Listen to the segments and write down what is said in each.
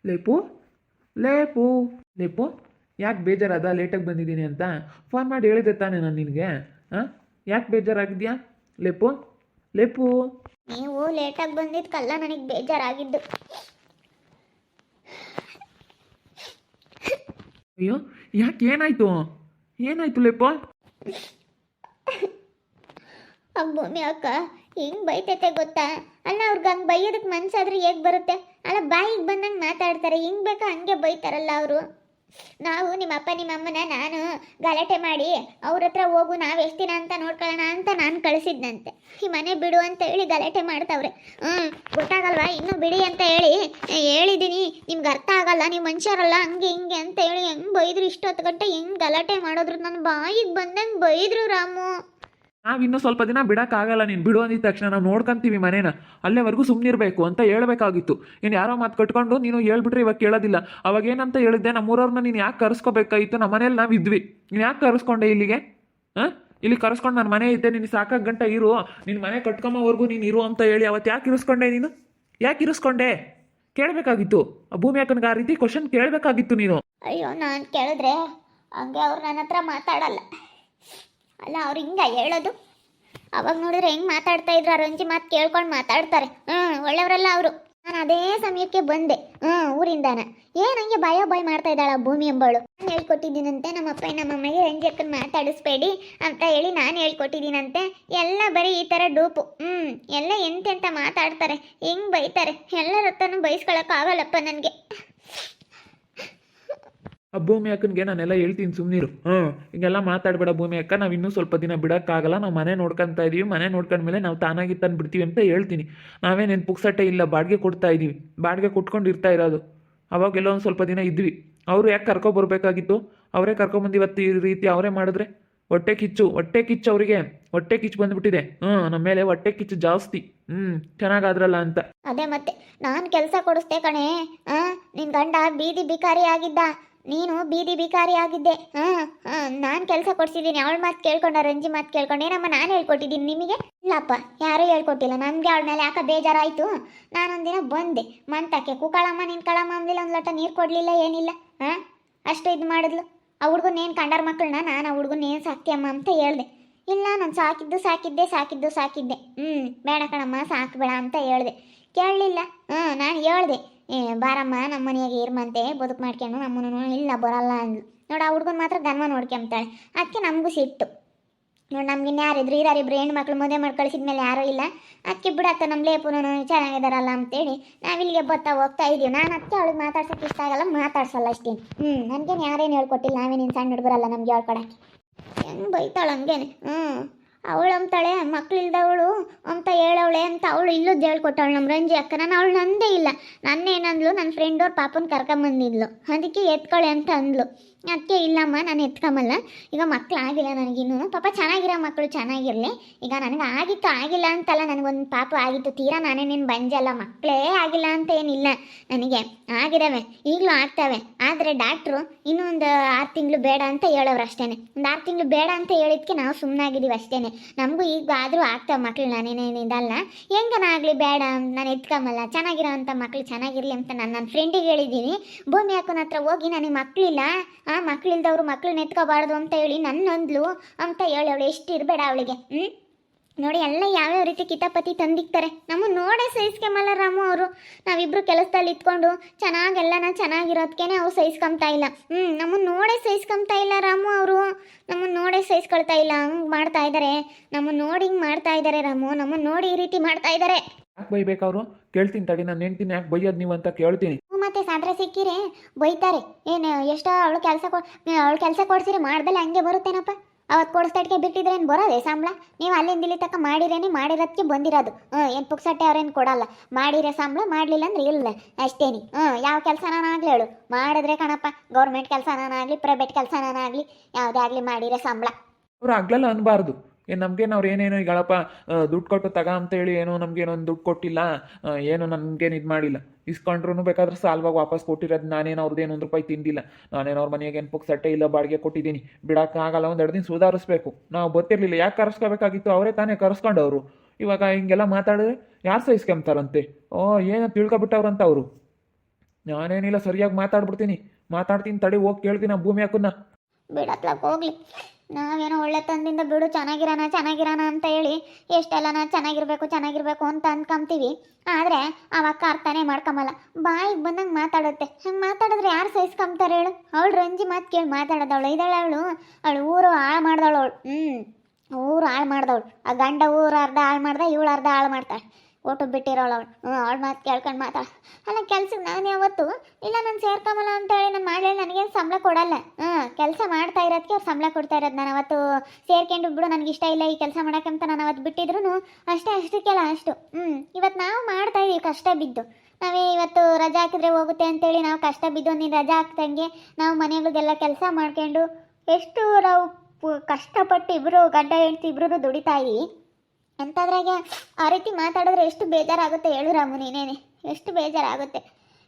ಲೇಪು ಲೇಪು ಲೇಪು ಯಾಕೆ ಬೇಜಾರಾದ ಲೇಟಾಗಿ ಬಂದಿದ್ದೀನಿ ಅಂತ ಫೋನ್ ಮಾಡಿ ಹೇಳಿದೆ ತಾನೇ ನಾನು ನಿನಗೆ. ಹಾಂ, ಯಾಕೆ ಬೇಜಾರಾಗಿದ್ಯಾ ಲೇಪು? ಲೇಪು ನೀವು ಲೇಟಾಗಿ ಬಂದಿದ್ದಕ್ಕಲ್ಲ ನನಗೆ ಬೇಜಾರಾಗಿದ್ದು. ಅಯ್ಯೋ, ಯಾಕೆ ಏನಾಯ್ತು? ಏನಾಯ್ತು ಲೇಪು? ಆ ಭೂಮಿ ಅಕ್ಕ ಹಿಂಗೆ ಬೈತೈತೆ ಗೊತ್ತಾ? ಅಲ್ಲ ಅವ್ರಿಗೆ ಹಂಗೆ ಬೈಯೋದಕ್ಕೆ ಮನ್ಸಾದ್ರೆ ಹೇಗೆ ಬರುತ್ತೆ? ಅಲ್ಲ ಬಾಯಿಗೆ ಬಂದಂಗೆ ಮಾತಾಡ್ತಾರೆ, ಹಿಂಗೆ ಬೇಕಾ ಹಂಗೆ ಬೈತಾರಲ್ಲ ಅವರು. ನಾವು ನಿಮ್ಮ ಅಪ್ಪ ನಿಮ್ಮ ಅಮ್ಮನ ನಾನು ಗಲಾಟೆ ಮಾಡಿ ಅವ್ರ ಹತ್ರ ಹೋಗು ನಾವು ಎಷ್ಟು ದಿನ ಅಂತ ನೋಡ್ಕೊಳ್ಳೋಣ ಅಂತ ನಾನು ಕಳಿಸಿದ್ನಂತೆ. ಈ ಮನೆ ಬಿಡು ಅಂತ ಹೇಳಿ ಗಲಾಟೆ ಮಾಡ್ತಾವ್ರೆ. ಗೊತ್ತಾಗಲ್ವಾ ಇನ್ನೂ ಬಿಡಿ ಅಂತ ಹೇಳಿದ್ದೀನಿ. ನಿಮ್ಗೆ ಅರ್ಥ ಆಗಲ್ಲ, ನೀವು ಮನುಷ್ಯರಲ್ಲ, ಹಂಗೆ ಹಿಂಗೆ ಅಂತ ಹೇಳಿ ಹೆಂಗೆ ಬೈದ್ರು ಇಷ್ಟೊತ್ತು ಗಂಟೆ ಹೆಂಗೆ ಗಲಾಟೆ ಮಾಡಿದ್ರು, ನನ್ನ ಬಾಯಿಗೆ ಬಂದಂಗೆ ಬೈದ್ರು ರಾಮು. ನಾವಿನ್ನೂ ಸ್ವಲ್ಪ ದಿನ ಬಿಡೋಕ್ಕಾಗಲ್ಲ, ನೀನು ಬಿಡು ಅಂದಿದ ತಕ್ಷಣ ನಾವು ನೋಡ್ಕೊಂತೀವಿ ಮನೇನ, ಅಲ್ಲೇವರೆಗೂ ಸುಮ್ಮನಿರಬೇಕು ಅಂತ ಹೇಳಬೇಕಾಗಿತ್ತು. ನೀನು ಯಾರೋ ಮಾತು ಕಟ್ಕೊಂಡು ನೀನು ಹೇಳ್ಬಿಟ್ರೆ ಇವಾಗ ಕೇಳೋದಿಲ್ಲ. ಅವಾಗ ಏನಂತ ಹೇಳಿದ್ದೆ, ನಮ್ಮೂರವ್ರನ್ನ ನೀನು ಯಾಕೆ ಕರೆಸ್ಕೋಬೇಕಾಗಿತ್ತು? ನಮ್ಮ ಮನೇಲಿ ನಾವು ಇದ್ವಿ, ನೀನು ಯಾಕೆ ಕರೆಸ್ಕೊಂಡೆ ಇಲ್ಲಿಗೆ? ಹಾಂ, ಇಲ್ಲಿ ಕರೆಸ್ಕೊಂಡು ನನ್ನ ಮನೆ ಇದ್ದೆ, ನೀನು ಸಾಕಾಗ ಗಂಟ ಇರು, ನಿನ್ನ ಮನೆ ಕಟ್ಕೊಂಬೋವರೆಗೂ ನೀನು ಇರು ಅಂತ ಹೇಳಿ ಅವತ್ತು ಯಾಕೆ ಇರಿಸ್ಕೊಂಡೆ ನೀನು? ಯಾಕೆ ಇರಿಸ್ಕೊಂಡೆ? ಕೇಳಬೇಕಾಗಿತ್ತು. ಆ ಭೂಮಿ ಅಕ್ಕನಿಗೆ ಆ ರೀತಿ ಕ್ವಶನ್ ಕೇಳಬೇಕಾಗಿತ್ತು ನೀನು. ಅಯ್ಯೋ, ನಾನು ಕೇಳಿದ್ರೆ ಹಂಗೆ ಅವ್ರು ನನ್ನ ಹತ್ರ ಮಾತಾಡಲ್ಲ. ಅಲ್ಲ ಅವ್ರು ಹಿಂಗೆ ಹೇಳೋದು. ಅವಾಗ ನೋಡಿದ್ರೆ ಹೆಂಗೆ ಮಾತಾಡ್ತಾ ಇದ್ರು, ಆ ರಂಜಿ ಮಾತು ಕೇಳ್ಕೊಂಡು ಮಾತಾಡ್ತಾರೆ. ಒಳ್ಳೆಯವರೆಲ್ಲ ಅವರು. ನಾನು ಅದೇ ಸಮಯಕ್ಕೆ ಬಂದೆ ಊರಿಂದಾನ. ಏನು ಹಂಗೆ ಬಾಯ್ ಮಾಡ್ತಾ ಇದ್ದಾಳ ಭೂಮಿ ಎಂಬಳು. ನಾನು ಹೇಳ್ಕೊಟ್ಟಿದ್ದೀನಂತೆ ನಮ್ಮಪ್ಪ ನಮ್ಮಮ್ಮಗೆ ರಂಜಿ ಅಕ್ಕನ ಮಾತಾಡಿಸ್ಬೇಡಿ ಅಂತ ಹೇಳಿ ನಾನು ಹೇಳ್ಕೊಟ್ಟಿದ್ದೀನಂತೆ. ಎಲ್ಲ ಬರೀ ಈ ಥರ ಡೂಪು. ಎಲ್ಲ ಎಂತೆಂತ ಮಾತಾಡ್ತಾರೆ, ಹೆಂಗೆ ಬೈತಾರೆ. ಎಲ್ಲರ ಹತ್ರನೂ ಬೈಸ್ಕೊಳಕ್ಕಾಗಲ್ಲಪ್ಪ ನನಗೆ. ಆ ಭೂಮಿ ಅಕ್ಕನಿಗೆ ನಾನೆಲ್ಲ ಹೇಳ್ತೀನಿ, ಸುಮ್ಮನಿರು. ಹಿಂಗೆಲ್ಲ ಮಾತಾಡಬೇಡ ಭೂಮಿ ಅಕ್ಕ, ನಾವು ಇನ್ನೂ ಸ್ವಲ್ಪ ದಿನ ಬಿಡೋಕ್ಕಾಗಲ್ಲ, ನಾವು ಮನೆ ನೋಡ್ಕೊತಾ ಇದ್ದೀವಿ, ಮನೆ ನೋಡ್ಕೊಂಡ್ಮೇಲೆ ನಾವು ತಾನಾಗಿ ತಂದು ಬಿಡ್ತೀವಿ ಅಂತ ಹೇಳ್ತೀನಿ. ನಾವೇನೇನು ಪುಕ್ಸಟ್ಟೆ ಇಲ್ಲ, ಬಾಡಿಗೆ ಕೊಡ್ತಾ ಇದ್ದೀವಿ, ಬಾಡಿಗೆ ಕೊಟ್ಕೊಂಡು ಇರ್ತಾ ಇರೋದು. ಅವಾಗೆಲ್ಲ ಒಂದು ಸ್ವಲ್ಪ ದಿನ ಇದ್ವಿ. ಅವರು ಯಾಕೆ ಕರ್ಕೊಬರ್ಬೇಕಾಗಿತ್ತು? ಅವರೇ ಕರ್ಕೊಂಬಂದಿವತ್ತು ಈ ರೀತಿ ಅವರೇ ಮಾಡಿದ್ರೆ ಹೊಟ್ಟೆ ಕಿಚ್ಚು ಅವರಿಗೆ ಹೊಟ್ಟೆ ಕಿಚ್ಚು ಬಂದುಬಿಟ್ಟಿದೆ. ನಮ್ಮ ಮೇಲೆ ಹೊಟ್ಟೆ ಕಿಚ್ಚು ಜಾಸ್ತಿ. ಚೆನ್ನಾಗಾದ್ರಲ್ಲ ಅಂತ. ಅದೇ ಮತ್ತೆ ನಾನು ಕೆಲಸ ಕೊಡಿಸ್ದೆ ಕಣೆ. ನಿನ್ನ ಗಂಡ ಬೀದಿ ಬಿಕಾರಿ ಆಗಿದ್ದ, ನೀನು ಬೀದಿ ಬಿಕಾರಿ ಆಗಿದ್ದೆ. ನಾನು ಕೆಲಸ ಕೊಡ್ಸಿದ್ದೀನಿ. ಅವಳ ಮಾತು ಕೇಳ್ಕೊಂಡ, ರಂಜಿ ಮಾತು ಕೇಳ್ಕೊಂಡು. ಏನಮ್ಮ ನಾನು ಹೇಳ್ಕೊಟ್ಟಿದ್ದೀನಿ ನಿಮಗೆ? ಇಲ್ಲಪ್ಪ, ಯಾರೂ ಹೇಳ್ಕೊಟ್ಟಿಲ್ಲ. ನಮಗೆ ಅವಳ ಮೇಲೆ ಯಾಕೆ ಬೇಜಾರಾಯಿತು. ನಾನೊಂದಿನ ಬಂದೆ ಮಂತಕ್ಕೆ, ಕುಕ್ಕಳಮ್ಮ ನಿನ್ನ ಕಳಮ್ಮ ಅಂದಿಲ್ಲ, ಒಂದು ಲೋಟ ನೀರು ಕೊಡಲಿಲ್ಲ, ಏನಿಲ್ಲ. ಅಷ್ಟು ಇದು ಮಾಡಿದ್ಲು. ಆ ಹುಡುಗನೇನು ಕಂಡರ ಮಕ್ಕಳನ್ನ ನಾನು ಆ ಹುಡುಗನೇನು ಸಾಕ್ತಿಯಮ್ಮ ಅಂತ ಹೇಳ್ದೆ. ಇಲ್ಲ ನಾನು ಸಾಕಿದ್ದೆ. ಬೇಡ ಕಣಮ್ಮ ಸಾಕಬೇಡ ಅಂತ ಹೇಳ್ದೆ. ಕೇಳಲಿಲ್ಲ. ನಾನು ಹೇಳ್ದೆ, ಬಾರಮ್ಮ ನಮ್ಮ ಮನೆಯಾಗೆ ಇರ್ಮಂತೆ ಬದುಕು ಮಾಡ್ಕೊಂಡು ನಮ್ಮನ್ನು. ಇಲ್ಲ ಬರಲ್ಲ ಅಂದ್ಲು. ನೋಡಿ, ಆ ಹುಡುಗನ ಮಾತ್ರ ಗನ್ಮ ನೋಡ್ಕೊಂತಾಳೆ. ಅದಕ್ಕೆ ನಮಗೂ ಸಿಟ್ಟು. ನೋಡಿ, ನಮ್ಗೆ ಇನ್ಯಾರಿದ್ರು ಇರಾರಿಬ್ರು ಹೆಣ್ಣು ಮಕ್ಳು ಮದುವೆ ಮಾಡಿ ಕಳಿಸಿದ್ಮೇಲೆ ಯಾರೂ ಇಲ್ಲ. ಅದಕ್ಕೆ ಬಿಡತ್ತ ನಮ್ಮ ಲೇಪುನು ಚೆನ್ನಾಗಿದಾರಲ್ಲ ಅಂತೇಳಿ ನಾವಿಲ್ಲಿಗೆ ಹೋಗ್ತಾ ಇದೀವಿ. ನಾನು ಅದಕ್ಕೆ ಅವಳಿಗೆ ಮಾತಾಡ್ಸೋಕ್ಕೆ ಇಷ್ಟ ಆಗಲ್ಲ, ಮಾತಾಡ್ಸಲ್ಲ ಅಷ್ಟೇನು. ನನಗೇನು ಯಾರೇನು ಹೇಳ್ಕೊಟ್ಟಿಲ್ಲ. ನಾವೇನೇನು ಸಣ್ಣ ಹುಡುಗರಲ್ಲ ನಮ್ಗೆ ಹೇಳ್ಕೊಡಕ್ಕೆ. ಹೆಂಗೆ ಬೈತಾಳೆ ಹಂಗೇನೆ. ಅವಳು ಅಂತಾಳೆ ಮಕ್ಳಿಲ್ದವಳು ಅಂತ ಹೇಳವಳೆ ಅಂತ ಅವಳು ಇಲ್ಲದ್ದು ಹೇಳ್ಕೊಟ್ಟವಳು ನಮ್ಮ ರಂಜಿ ಅಕ್ಕ. ನಾನು ಅವಳು ನಂದೇ ಇಲ್ಲ. ನನ್ನೇನಂದ್ಲು, ನನ್ನ ಫ್ರೆಂಡ್ ಅವ್ರ ಪಾಪನ ಕರ್ಕೊಂಬಂದಿದ್ಲು, ಅದಕ್ಕೆ ಎತ್ಕೊಳ್ಳೆ ಅಂತ ಅಂದ್ಲು. ಅದಕ್ಕೆ ಇಲ್ಲಮ್ಮ ನಾನು ಎತ್ಕೊಂಬಲ್ಲ, ಈಗ ಮಕ್ಳು ಆಗಿಲ್ಲ ನನಗಿನ್ನೂ. ಪಾಪ ಚೆನ್ನಾಗಿರೋ ಮಕ್ಕಳು ಚೆನ್ನಾಗಿರಲಿ. ಈಗ ನನಗೆ ಆಗಿಲ್ಲ ಅಂತಲ್ಲ, ನನಗೊಂದು ಪಾಪ ಆಗಿತ್ತು. ತೀರಾ ನಾನೇನೇನು ಬಂಜಲ್ಲ, ಮಕ್ಕಳೇ ಆಗಿಲ್ಲ ಅಂತ ಏನಿಲ್ಲ ನನಗೆ. ಆಗಿದ್ದಾವೆ, ಈಗಲೂ ಆಗ್ತವೆ. ಆದರೆ ಡಾಕ್ಟ್ರು ಇನ್ನೂ ಒಂದು 6 ತಿಂಗಳು ಬೇಡ ಅಂತ ಹೇಳೋರು ಅಷ್ಟೇ. ಒಂದು 6 ತಿಂಗಳು ಬೇಡ ಅಂತ ಹೇಳಿದ್ಕೆ ನಾವು ಸುಮ್ಮನಾಗಿದ್ದೀವಿ ಅಷ್ಟೇ. ನಮಗೂ ಈಗ ಆದರೂ ಆಗ್ತಾವೆ ಮಕ್ಳು, ನಾನೇನೇನು ಇದಲ್ಲ. ಹೆಂಗನಾಗಲಿ ಬೇಡ, ನಾನು ಎತ್ಕೊಂಬಲ್ಲ. ಚೆನ್ನಾಗಿರೋ ಅಂಥ ಮಕ್ಳು ಚೆನ್ನಾಗಿರಲಿ ಅಂತ ನಾನು ನನ್ನ ಫ್ರೆಂಡಿಗೆ ಹೇಳಿದ್ದೀನಿ. ಭೂಮಿ ಅಕ್ಕನ ಹತ್ರ ಹೋಗಿ ನನಗೆ ಮಕ್ಕಳಿಲ್ಲ, ಮಕ್ಕಳಿಲ್ದವ್ರು ಮಕ್ಕಳನ್ನ ಎತ್ಕೋಬಾರ್ದು ಅಂತ ಹೇಳಿ ನನ್ನೊಂದ್ಲು ಅಂತ ಹೇಳಿ ಅವಳು ಎಷ್ಟು ಇರಬೇಡ ಅವಳಿಗೆ. ನೋಡಿ, ಎಲ್ಲ ಯಾವ್ಯಾವ ರೀತಿ ಕಿತಾಪತಿ ತಂದಿಕ್ತಾರೆ. ನಮ್ಮನ್ನು ನೋಡೇ ಸಹಿಸ್ಕೊಂಬಲ್ಲ ರಾಮು ಅವರು. ನಾವಿಬ್ಬರು ಕೆಲಸದಲ್ಲಿ ಇತ್ಕೊಂಡು ಚೆನ್ನಾಗೆಲ್ಲನ ಚೆನ್ನಾಗಿರೋದಕ್ಕೇನೆ ಅವ್ರು ಸಹಿಸ್ಕೊತಾ ಇಲ್ಲ. ನಮ್ಮನ್ನು ನೋಡೇ ಸಹಿಸ್ಕೊತಾ ಇಲ್ಲ ರಾಮು ಅವರು. ನಮ್ಮನ್ನು ನೋಡೇ ಸಹಿಸ್ಕೊಳ್ತಾ ಇಲ್ಲ. ಹಂಗೆ ಮಾಡ್ತಾ ಇದ್ದಾರೆ, ನಮ್ಮನ್ನು ನೋಡಿ ಹಿಂಗೆ ಮಾಡ್ತಾ ಇದ್ದಾರೆ ರಾಮು. ನಮ್ಮನ್ನು ನೋಡಿ ಈ ರೀತಿ ಮಾಡ್ತಾ ಇದ್ದಾರೆ. ಯಾಕೆ ಬೈಬೇಕು ಅವರು? ಕೇಳ್ತೀನಿ ತಡಿ, ನಾನು ಹೆಂಡ್ತೀನಿ ಯಾಕೆ ಬೈಯೋದು ನೀವು ಅಂತ ಕೇಳ್ತೀನಿ. ಮತ್ತೆ ಸಾಂದ್ರ ಸಿಕ್ಕಿರೆ ಬೈತಾರೆ. ಏನು ಎಷ್ಟೋ ಅವಳು ಕೆಲಸ ಕೊಡ್ಸಿರಿ ಮಾಡ್ದಲ್ಲ ಹಂಗೆ ಬರುತ್ತೇನಪ್ಪ. ಅವತ್ತು ಕೊಡಿಸ್ತಾಡ್ಕೆ ಬಿಟ್ಟಿದ್ರೆ ಏನು ಬರೋದೇ ಸಂಬಳ? ನೀವು ಅಲ್ಲಿಂದ ಇಲ್ಲಿ ತಕ್ಕ ಮಾಡಿರೋದಕ್ಕೆ ಬಂದಿರೋದು. ಏನು ಪುಕ್ಸಟ್ಟೆ ಅವ್ರೇನು ಕೊಡಲ್ಲ. ಮಾಡಿರೋ ಸಂಬಳ, ಮಾಡಲಿಲ್ಲ ಅಂದ್ರೆ ಇಲ್ಲ ಅಷ್ಟೇನಿ. ಯಾವ ಕೆಲಸನಾಗಲಿ ಹೇಳು, ಮಾಡಿದ್ರೆ ಕಣಪ್ಪ, ಗೌರ್ಮೆಂಟ್ ಕೆಲಸನಾಗಲಿ ಪ್ರೈವೇಟ್ ಕೆಲಸನಾಗಲಿ ಯಾವುದೇ ಆಗಲಿ ಮಾಡಿರೋ ಸಂಬಳ. ಅವ್ರು ಆಗ್ಲಲ್ಲ ಅನ್ಬಾರ್ದು. ನಮಗೇನು ಅವ್ರು ಏನೇನೋ ಈಗಳಪ್ಪ ದುಡ್ಡು ಕೊಟ್ಟು ತಗ ಅಂತೇಳಿ ಏನೋ ನಮಗೇನೊಂದು ದುಡ್ಡು ಕೊಟ್ಟಿಲ್ಲ, ಏನು ನನಗೇನು ಇದು ಮಾಡಿಲ್ಲ. ಇಸ್ಕೊಂಡ್ರು ಬೇಕಾದ್ರೆ ಸಾಲವಾಗಿ ವಾಪಸ್ ಕೊಟ್ಟಿರೋದು. ನಾನೇನು ಅವ್ರದ್ದೇನು 1 ರೂಪಾಯಿ ತಿಂದಿಲ್ಲ. ನಾನೇನು ಅವ್ರ ಮನೆಗೆ ಏನು ಸಟ್ಟೆ ಇಲ್ಲ, ಬಾಡಿಗೆ ಕೊಟ್ಟಿದ್ದೀನಿ. ಬಿಡೋಕ್ಕಾಗಲ್ಲ, 1-2 ದಿನ ಸುಧಾರಿಸ್ಬೇಕು. ನಾವು ಗೊತ್ತಿರಲಿಲ್ಲ, ಯಾಕೆ ಕರೆಸ್ಕೋಬೇಕಾಗಿತ್ತು? ಅವರೇ ತಾನೇ ಕರೆಸ್ಕೊಂಡವರು. ಇವಾಗ ಹಿಂಗೆಲ್ಲ ಮಾತಾಡಿದ್ರೆ ಯಾರು ಸಹಿಸ್ಕೊಂತಾರಂತೆ? ಏನೋ ತಿಳ್ಕೊಬಿಟ್ಟವ್ರಂತ ಅವರು. ನಾನೇನಿಲ್ಲ ಸರಿಯಾಗಿ ಮಾತಾಡ್ತೀನಿ ತಡಿ ಹೋಗಿ ಕೇಳ್ತೀನಿ ಆ ಭೂಮಿ ಹಾಕನ್ನ. ಬಿಡತ್ಲಕ್ಕೆ ಹೋಗ್ಲಿ. ನಾವೇನೋ ಒಳ್ಳೆ ತಂದಿಂದ ಬಿಡು ಚೆನ್ನಾಗಿರೋಣ ಅಂತ ಹೇಳಿ ಎಷ್ಟೆಲ್ಲ ಚೆನ್ನಾಗಿರ್ಬೇಕು ಅಂತ ಅಂದ್ಕೊಂತೀವಿ. ಆದರೆ ಅವಕ್ಕ ಅರ್ಥನೇ ಮಾಡ್ಕೊಂಬಲ್ಲ. ಬಾಯಿಗೆ ಬಂದಂಗೆ ಮಾತಾಡುತ್ತೆ. ಹಂಗೆ ಮಾತಾಡಿದ್ರೆ ಯಾರು ಸಹಿಸ್ಕೊಂತಾರೆ ಹೇಳು? ಅವಳು ರಂಜಿ ಮಾತು ಕೇಳಿ ಮಾತಾಡೋದವಳು ಇದ್ದಾಳೆ. ಅವಳು ಊರು ಹಾಳು ಮಾಡ್ದವಳು. ಊರು ಹಾಳು ಮಾಡ್ದವಳು. ಆ ಗಂಡ ಊರು ಅರ್ಧ ಹಾಳು ಮಾಡ್ದೆ, ಇವಳು ಅರ್ಧ ಹಾಳು ಮಾಡ್ತಾಳೆ. ಒಟ್ಟು ಬಿಟ್ಟಿರೋಳು ಅವಳು. ಅವಳ ಮಾತು ಕೇಳ್ಕೊಂಡು ಮಾತಾಡ. ಅಲ್ಲ ಕೆಲ್ಸಕ್ಕೆ ನಾನು ಯಾವತ್ತು ಇಲ್ಲ ನಾನು ಸೇರ್ಕೊಂಬಲ್ಲ ಅಂತ ಹೇಳಿ ನಾನು ಮಾಡಲಿ ನನಗೇನು ಸಂಬಳ ಕೊಡಲ್ಲ. ಕೆಲಸ ಮಾಡ್ತಾ ಇರೋದಕ್ಕೆ ಅವ್ರು ಸಂಬಳ ಕೊಡ್ತಾ ಇರೋದು. ನಾನು ಅವತ್ತು ಸೇರ್ಕೊಂಡು ಬಿಡು ನನಗೆ ಇಷ್ಟ ಇಲ್ಲ ಈ ಕೆಲಸ ಮಾಡೋಕ್ಕಂತ ನಾನು ಅವತ್ತು ಬಿಟ್ಟಿದ್ರು ಅಷ್ಟಕ್ಕೆಲ್ಲ ಅಷ್ಟು. ಇವತ್ತು ನಾವು ಮಾಡ್ತಾ ಇದೀವಿ ಕಷ್ಟ ಬಿದ್ದು. ನಾವೇ ಇವತ್ತು ರಜಾ ಹಾಕಿದ್ರೆ ಹೋಗುತ್ತೆ ಅಂತೇಳಿ ನಾವು ಕಷ್ಟ ಬಿದ್ದು ನೀನು ರಜಾ ಹಾಕ್ದಂಗೆ ನಾವು ಮನೆಗಳಿಗೆಲ್ಲ ಕೆಲಸ ಮಾಡ್ಕೊಂಡು ಎಷ್ಟು ನಾವು ಕಷ್ಟಪಟ್ಟು ಇಬ್ಬರು ಗಂಡ ಹೆಂಡ್ತಿ ಇಬ್ಬರು ದುಡಿತಾಯಿ. ಅಂಥದ್ರಾಗೆ ಆ ರೀತಿ ಮಾತಾಡಿದ್ರೆ ಎಷ್ಟು ಬೇಜಾರಾಗುತ್ತೆ ಹೇಳು ರಾಮು ನೀನೇನೆ. ಎಷ್ಟು ಬೇಜಾರಾಗುತ್ತೆ.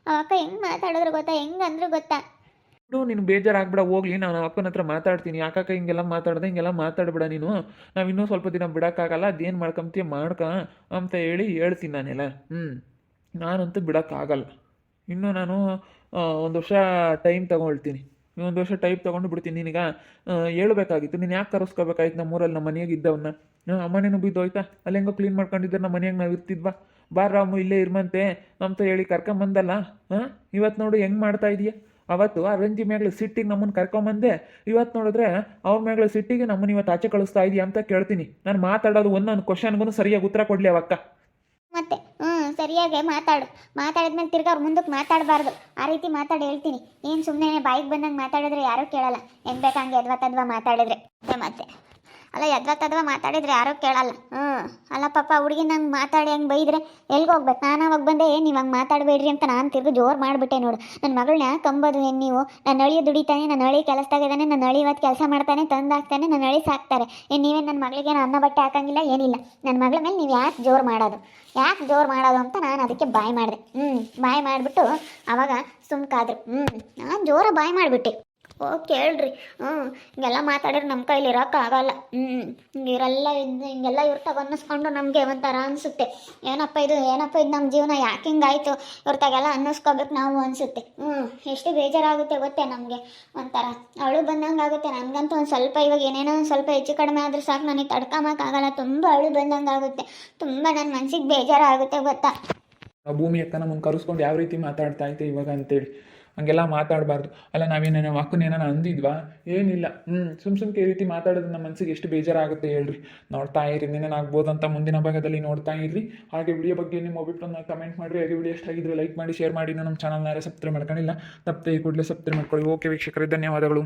ಅಕ್ಕ ಹೆಂಗೆ ಮಾತಾಡಿದ್ರು ಗೊತ್ತಾ, ಹೆಂಗಂದ್ರು ಗೊತ್ತಾ? ಬಿಡು, ನೀನು ಬೇಜಾರಾಗ್ಬಿಡ ಹೋಗ್ಲಿ. ನಾನು ಅಪ್ಪನ ಹತ್ರ ಮಾತಾಡ್ತೀನಿ. ಯಾಕಕ್ಕ ಹಿಂಗೆಲ್ಲ ಹಿಂಗೆಲ್ಲ ಮಾತಾಡ್ಬೇಡ ನೀನು. ನಾವು ಇನ್ನೂ ಸ್ವಲ್ಪ ದಿನ ಬಿಡೋಕ್ಕಾಗಲ್ಲ, ಅದೇನು ಮಾಡ್ಕೊಂತೀಯ ಅಂತ ಹೇಳ್ತೀನಿ ನಾನೆಲ್ಲ. ನಾನಂತೂ ಬಿಡೋಕ್ಕಾಗಲ್ಲ. ಇನ್ನೂ ನಾನು 1 ವರ್ಷ ಟೈಮ್ ತೊಗೊಳ್ತೀನಿ. 1 ವರ್ಷ ಟೈಪ್ ತೊಗೊಂಡು ಬಿಡ್ತೀನಿ. ನೀನೀಗ ಹೇಳ್ಬೇಕಾಗಿತ್ತು. ನೀನು ಯಾಕೆ ಕರೆಸ್ಕೋಬೇಕಾಯ್ತು ನಮ್ಮೂರಲ್ಲಿ ನಮ್ಮ ಮನೆಯಾಗ ಇದ್ದವನ್ನ? ಅಮ್ಮನೇನು ಬಿದ್ದೋಯ್ತಾ? ಅಲ್ಲಿ ಹೆಂಗೋ ಕ್ಲೀನ್ ಮಾಡ್ಕೊಂಡಿದ್ದರೆ ನಮ್ಮ ಮನೆಯಾಗ ನಾವು ಇರ್ತಿದ್ವಾ? ರಾಮು ಇಲ್ಲೇ ಇರ್ಮಂತೆ ಅಂತ ಹೇಳಿ ಕರ್ಕೊಂಬಂದಲ್ಲ. ಇವತ್ತು ನೋಡು ಹೆಂಗೆ ಮಾಡ್ತಾ ಇದೀಯ. ಅವತ್ತು ಆ ರಂಜಿ ಮ್ಯಾಗ್ಲ ಸಿಟ್ಟಿಗೆ ನಮ್ಮನ್ನು ಕರ್ಕೊಂಬಂದೆ. ಇವತ್ತು ನೋಡಿದ್ರೆ ಅವ್ರ ಮ್ಯಾಗ್ಲ ಸಿಟ್ಟಿಗೆ ನಮ್ಮನ್ನು ಇವತ್ತು ಆಚೆ ಕಳಿಸ್ತಾ ಇದೀಯ ಅಂತ ಕೇಳ್ತೀನಿ. ನಾನು ಮಾತಾಡೋದು ಒಂದೊಂದು ಕ್ವಶನ್ಗೂ ಸರಿಯಾಗಿ ಉತ್ತರ ಕೊಡಲಿ ಅವಕ್ಕ. ಮತ್ತೆ ಸರಿಯಾಗಿ ಮಾತಾಡಿದ್ಮೇಲೆ ತಿರ್ಗಿ ಅವ್ರ ಮುಂದಕ್ಕೆ ಮಾತಾಡಬಾರ್ದು. ಆ ರೀತಿ ಮಾತಾಡಿ ಹೇಳ್ತೀನಿ. ಏನು ಸುಮ್ಮನೆ ಬಾಯಿಗೆ ಬಂದಂಗೆ ಮಾತಾಡಿದ್ರೆ ಯಾರೂ ಕೇಳಲ್ಲ. ಹೆಂಗೆ ಬೇಕಂಗೆ ಎದ್ವತ್ತದ್ವ ಮಾತಾಡಿದ್ರೆ ಮತ್ತೆ ಅಲ್ಲ ಎದ್ವತ್ತದ್ವ ಮಾತಾಡಿದ್ರೆ ಯಾರೂ ಕೇಳಲ್ಲ. ಅಲ್ಲ ಪಾಪ ಹುಡುಗಿ ನಂಗೆ ಮಾತಾಡಿ ಹಂಗೆ ಬೈದ್ರೆ ಎಲ್ಗೆ ಹೋಗ್ಬೇಕು? ನಾನು ಅವಾಗ ಬಂದೆ ನೀವು ಹಂಗೆ ಮಾತಾಡಬೇಡ್ರಿ ಅಂತ ನಾನು ತಿರ್ಗಿ ಜೋರು ಮಾಡಿಬಿಟ್ಟೆ ನೋಡು. ನನ್ನ ಮಗಳನ್ನ ಕಂಬೋದು ಏನು ನೀವು? ನನ್ನ ಅಳಿಯ ದುಡಿತಾನೆ, ನನ್ನ ಅಳಿ ಕೆಲಸದಾಗಿದ್ದಾನೆ, ನನ್ನ ಅಳಿ ಇವತ್ತು ಕೆಲಸ ಮಾಡ್ತಾನೆ, ತಂದಾಕ್ತಾನೆ, ನನ್ನ ಅಳಿ ಸಾಕ್ತಾರೆ. ಏನು ನೀವೇನು ನನ್ನ ಮಗಳಿಗೆ ಅನ್ನ ಬಟ್ಟೆ ಹಾಕಂಗಿಲ್ಲ ಏನಿಲ್ಲ. ನನ್ನ ಮಗಳ ಮೇಲೆ ನೀವು ಯಾಕೆ ಜೋರು ಮಾಡೋದು ಅಂತ ನಾನು ಅದಕ್ಕೆ ಬಾಯ್ ಮಾಡಿದೆ. ಬಾಯ್ ಮಾಡಿಬಿಟ್ಟು ಅವಾಗ ಸುಮ್ಕಾದ್ರು. ನಾನು ಜೋರ ಬಾಯ್ ಮಾಡಿಬಿಟ್ಟೆ. ಓ ಕೇಳ್ರಿ. ಹಿಂಗೆಲ್ಲ ಮಾತಾಡಿದ್ರೆ ನಮ್ಮ ಕೈಲಿ ಇರೋಕ್ಕಾಗಲ್ಲ. ಹಿಂಗೆಲ್ಲ ಇವ್ರ ತಗ ಅನ್ನಿಸ್ಕೊಂಡು ನಮಗೆ ಒಂಥರ ಅನಿಸುತ್ತೆ. ಏನಪ್ಪ ಇದು ನಮ್ಮ ಜೀವನ ಯಾಕೆ ಹಿಂಗಾಯ್ತು ಇವ್ರ ತಗೆಲ್ಲ ಅನ್ನಿಸ್ಕೋಬೇಕು ನಾವು ಅನಿಸುತ್ತೆ. ಎಷ್ಟು ಬೇಜಾರಾಗುತ್ತೆ ಗೊತ್ತೇ ನಮಗೆ. ಒಂಥರ ಅವಳು ಬಂದಂಗೆ ಆಗುತ್ತೆ. ನನಗಂತೂ ಒಂದು ಸ್ವಲ್ಪ ಇವಾಗ ಏನೇನೋ ಒಂದು ಸ್ವಲ್ಪ ಹೆಚ್ಚು ಕಡಿಮೆ ಆದರೂ ಸಾಕು, ನನಗೆ ತಡ್ಕೊಂಬಕ್ಕಾಗಲ್ಲ. ತುಂಬ ಅವಳು ಬಂದಂಗೆ ಆಗುತ್ತೆ. ತುಂಬ ನನ್ನ ಮನಸ್ಸಿಗೆ ಬೇಜಾರಾಗುತ್ತೆ ಗೊತ್ತಾ. ಆ ಭೂಮಿ ಅಕ್ಕ ನಮ್ಮನ್ನು ಕರೆಸ್ಕೊಂಡು ಯಾವ ರೀತಿ ಮಾತಾಡ್ತಾ ಐತೆ ಇವಾಗ ಅಂತೇಳಿ. ಹಂಗೆಲ್ಲ ಮಾತಾಡಬಾರ್ದು. ಅಲ್ಲ ನಾವೇನೇನೋ ಅಕ್ಕನೇನೋ ಅಂದಿದ್ವಾ? ಏನಿಲ್ಲ. ಸುಮ್ಕೆ ಈ ರೀತಿ ಮಾತಾಡೋದು ನಮ್ಮ ಮನಸ್ಸಿಗೆ ಎಷ್ಟು ಬೇಜಾರಾಗುತ್ತೆ ಹೇಳ್ರಿ. ನೋಡ್ತಾ ಇರಿ, ಏನೇನಾಗ್ಬೋದು ಅಂತ ಮುಂದಿನ ಭಾಗದಲ್ಲಿ ನೋಡ್ತಾ ಇರ್ರಿ. ಹಾಗೆ ವಿಡಿಯೋ ಬಗ್ಗೆ ನಿಮ್ಮ ಅಭಿಪ್ರಾಯನ ಕಮೆಂಟ್ ಮಾಡಿರಿ. ಹಾಗೆ ವಿಡಿಯೋ ಎಷ್ಟಾಗಿದ್ರೆ ಲೈಕ್ ಮಾಡಿ, ಶೇರ್ ಮಾಡಿ. ನಮ್ಮ ಚಾನಲ್ನ ಯಾರೇ ಸಬ್ಸ್ಕ್ರೈಬ್ ಮಾಡ್ಕೊಂಡಿಲ್ಲ ತಪ್ಪದೆ ಈ ಕೂಡಲೇ ಸಬ್ಸ್ಕ್ರೈಬ್ ಮಾಡ್ಕೊಳ್ಳಿ. ಓಕೆ ವೀಕ್ಷಕರೇ, ಧನ್ಯವಾದಗಳು.